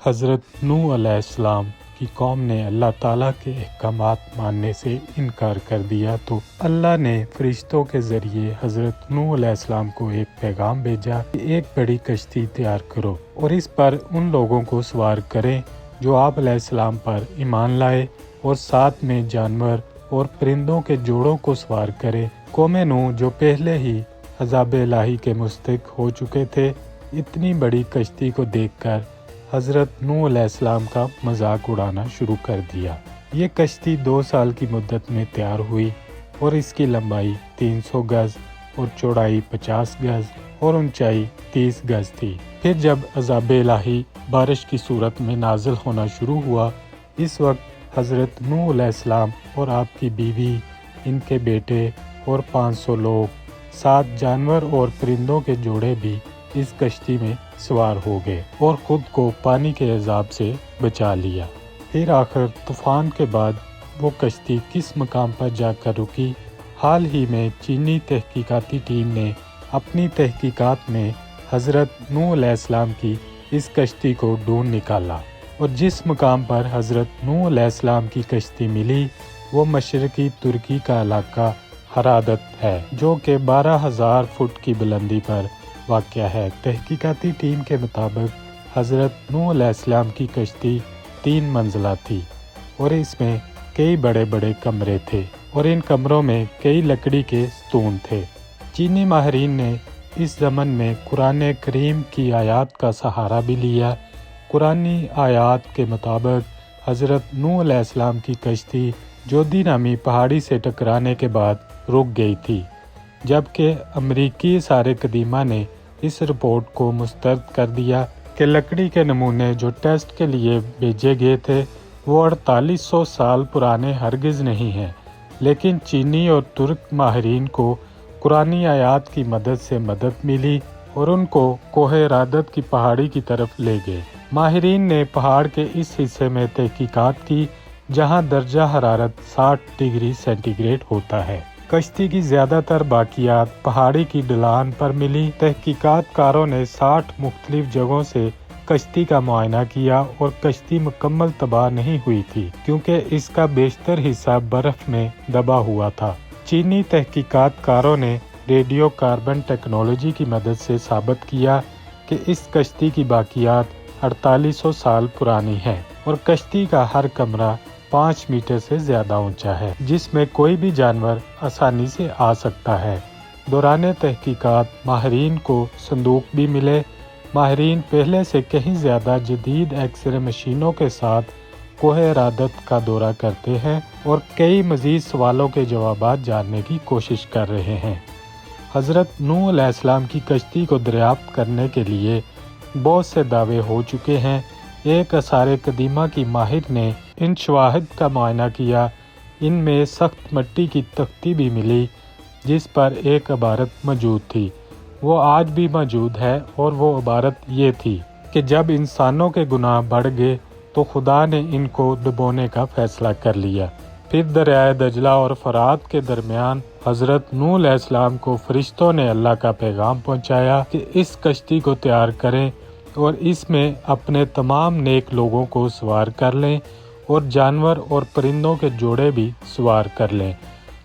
حضرت نوح علیہ السلام کی قوم نے اللہ تعالیٰ کے احکامات ماننے سے انکار کر دیا تو اللہ نے فرشتوں کے ذریعے حضرت نوح علیہ السلام کو ایک پیغام بھیجا کہ ایک بڑی کشتی تیار کرو اور اس پر ان لوگوں کو سوار کریں جو آپ علیہ السلام پر ایمان لائے، اور ساتھ میں جانور اور پرندوں کے جوڑوں کو سوار کرے۔ قوم نوح جو پہلے ہی عذاب الہی کے مستحق ہو چکے تھے، اتنی بڑی کشتی کو دیکھ کر حضرت نوح علیہ السلام کا مذاق اڑانا شروع کر دیا۔ یہ کشتی 2 سال کی مدت میں تیار ہوئی اور اس کی لمبائی 300 گز اور چوڑائی 50 گز اور اونچائی 30 گز تھی۔ پھر جب عذاب الہی بارش کی صورت میں نازل ہونا شروع ہوا، اس وقت حضرت نوح علیہ السلام اور آپ کی بیوی، ان کے بیٹے اور 500 لوگ، 7 جانور اور پرندوں کے جوڑے بھی اس کشتی میں سوار ہو گئے اور خود کو پانی کے عذاب سے بچا لیا۔ پھر آخر طوفان کے بعد وہ کشتی کس مقام پر جا کر رکی؟ حال ہی میں چینی تحقیقاتی ٹیم نے اپنی تحقیقات میں حضرت نوح علیہ السلام کی اس کشتی کو ڈھونڈ نکالا، اور جس مقام پر حضرت نوح علیہ السلام کی کشتی ملی وہ مشرقی ترکی کا علاقہ ہرادت ہے، جو کہ 12,000 فٹ کی بلندی پر واقع ہے۔ تحقیقاتی ٹیم کے مطابق حضرت نوح علیہ السلام کی کشتی 3 منزلہ تھی اور اس میں کئی بڑے بڑے کمرے تھے، اور ان کمروں میں کئی لکڑی کے ستون تھے۔ چینی ماہرین نے اس زمن میں قرآن کریم کی آیات کا سہارا بھی لیا۔ قرآنی آیات کے مطابق حضرت نوح علیہ السلام کی کشتی جودی نامی پہاڑی سے ٹکرانے کے بعد رک گئی تھی، جبکہ امریکی آثار قدیمہ نے اس رپورٹ کو مسترد کر دیا کہ لکڑی کے نمونے جو ٹیسٹ کے لیے بھیجے گئے تھے وہ 4800 سال پرانے ہرگز نہیں ہیں، لیکن چینی اور ترک ماہرین کو قرآنی آیات کی مدد سے مدد ملی اور ان کو کوہ ہرادت کی پہاڑی کی طرف لے گئے۔ ماہرین نے پہاڑ کے اس حصے میں تحقیقات کی جہاں درجہ حرارت 60 ڈگری سینٹی گریڈ ہوتا ہے۔ کشتی کی زیادہ تر باقیات پہاڑی کی ڈھلان پر ملی۔ تحقیقات کاروں نے 60 مختلف جگہوں سے کشتی کا معائنہ کیا اور کشتی مکمل تباہ نہیں ہوئی تھی، کیونکہ اس کا بیشتر حصہ برف میں دبا ہوا تھا۔ چینی تحقیقات کاروں نے ریڈیو کاربن ٹیکنالوجی کی مدد سے ثابت کیا کہ اس کشتی کی باقیات 4800 سال پرانی ہے، اور کشتی کا ہر کمرہ 5 میٹر سے زیادہ اونچا ہے، جس میں کوئی بھی جانور آسانی سے آ سکتا ہے۔ دوران تحقیقات ماہرین کو صندوق بھی ملے۔ ماہرین پہلے سے کہیں زیادہ جدید ایکس رے مشینوں کے ساتھ کوہ ہرادت کا دورہ کرتے ہیں اور کئی مزید سوالوں کے جوابات جاننے کی کوشش کر رہے ہیں۔ حضرت نوح علیہ السلام کی کشتی کو دریافت کرنے کے لیے بہت سے دعوے ہو چکے ہیں۔ ایک آثار قدیمہ کی ماہر نے ان شواہد کا معائنہ کیا۔ ان میں سخت مٹی کی تختی بھی ملی جس پر ایک عبارت موجود تھی، وہ آج بھی موجود ہے، اور وہ عبارت یہ تھی کہ جب انسانوں کے گناہ بڑھ گئے تو خدا نے ان کو ڈبونے کا فیصلہ کر لیا۔ پھر دریائے دجلہ اور فرات کے درمیان حضرت نوح علیہ السلام کو فرشتوں نے اللہ کا پیغام پہنچایا کہ اس کشتی کو تیار کریں اور اس میں اپنے تمام نیک لوگوں کو سوار کر لیں اور جانور اور پرندوں کے جوڑے بھی سوار کر لیں۔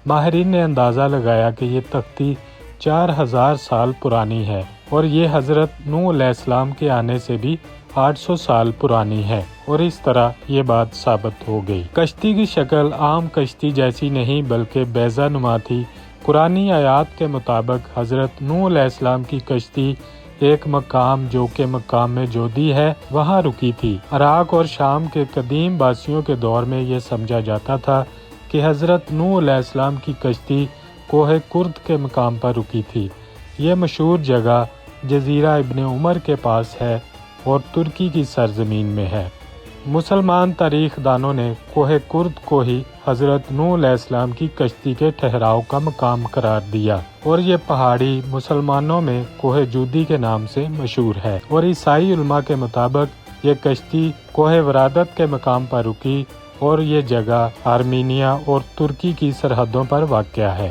ماہرین نے اندازہ لگایا کہ یہ تختی 4000 سال پرانی ہے، اور یہ حضرت نوح علیہ السلام کے آنے سے بھی 800 سال پرانی ہے، اور اس طرح یہ بات ثابت ہو گئی۔ کشتی کی شکل عام کشتی جیسی نہیں بلکہ بیضہ نما تھی۔ قرآنی آیات کے مطابق حضرت نوح علیہ السلام کی کشتی ایک مقام جو کہ مقام جودی ہے وہاں رکی تھی۔ عراق اور شام کے قدیم باسیوں کے دور میں یہ سمجھا جاتا تھا کہ حضرت نوح علیہ السلام کی کشتی کوہ کرد کے مقام پر رکی تھی۔ یہ مشہور جگہ جزیرہ ابن عمر کے پاس ہے اور ترکی کی سرزمین میں ہے۔ مسلمان تاریخ دانوں نے کوہ کرد کو ہی حضرت نوح علیہ السلام کی کشتی کے ٹھہراؤ کا مقام قرار دیا، اور یہ پہاڑی مسلمانوں میں کوہ جودی کے نام سے مشہور ہے، اور عیسائی علماء کے مطابق یہ کشتی کوہ ورادت کے مقام پر رکی، اور یہ جگہ آرمینیا اور ترکی کی سرحدوں پر واقع ہے۔